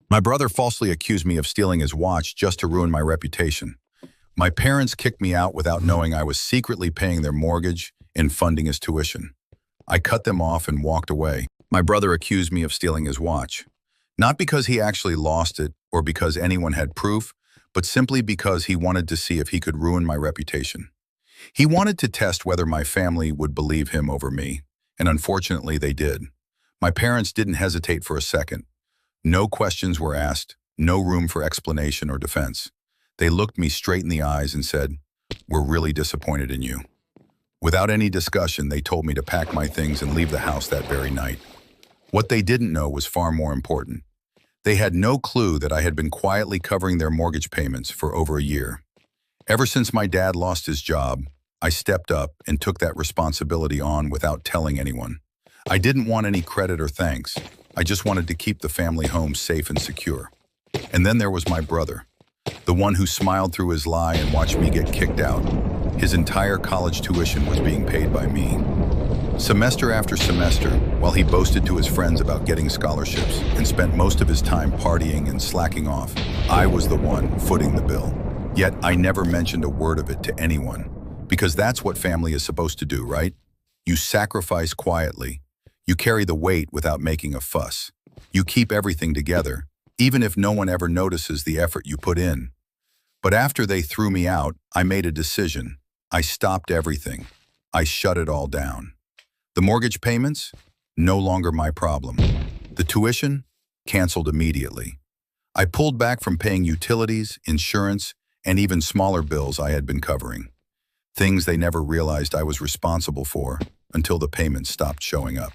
My brother falsely accused me of stealing his watch just to ruin my reputation. My parents kicked me out without knowing I was secretly paying their mortgage and funding his tuition. I cut them off and walked away. My brother accused me of stealing his watch. Not because he actually lost it or because anyone had proof, but simply because he wanted to see if he could ruin my reputation. He wanted to test whether my family would believe him over me, and unfortunately they did. My parents didn't hesitate for a second. No questions were asked, no room for explanation or defense. They looked me straight in the eyes and said, "We're really disappointed in you." Without any discussion, they told me to pack my things and leave the house that very night. What they didn't know was far more important. They had no clue that I had been quietly covering their mortgage payments for over a year. Ever since my dad lost his job, I stepped up and took that responsibility on without telling anyone. I didn't want any credit or thanks. I just wanted to keep the family home safe and secure. And then there was my brother, the one who smiled through his lie and watched me get kicked out. His entire college tuition was being paid by me. Semester after semester, while he boasted to his friends about getting scholarships and spent most of his time partying and slacking off, I was the one footing the bill. Yet I never mentioned a word of it to anyone, because that's what family is supposed to do, right? You sacrifice quietly. You carry the weight without making a fuss. You keep everything together, even if no one ever notices the effort you put in. But after they threw me out, I made a decision. I stopped everything. I shut it all down. The mortgage payments? No longer my problem. The tuition? Canceled immediately. I pulled back from paying utilities, insurance, and even smaller bills I had been covering. Things they never realized I was responsible for until the payments stopped showing up.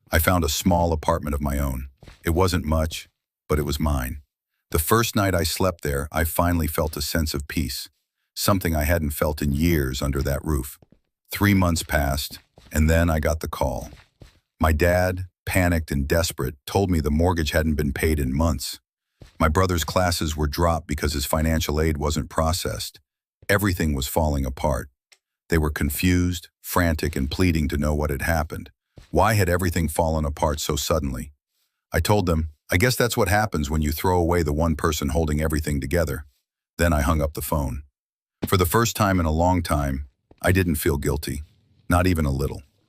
I found a small apartment of my own. It wasn't much, but it was mine. The first night I slept there, I finally felt a sense of peace, something I hadn't felt in years under that roof. 3 months passed, and then I got the call. My dad, panicked and desperate, told me the mortgage hadn't been paid in months. My brother's classes were dropped because his financial aid wasn't processed. Everything was falling apart. They were confused, frantic, and pleading to know what had happened. Why had everything fallen apart so suddenly? I told them, I guess that's what happens when you throw away the one person holding everything together. Then I hung up the phone. For the first time in a long time, I didn't feel guilty, not even a little.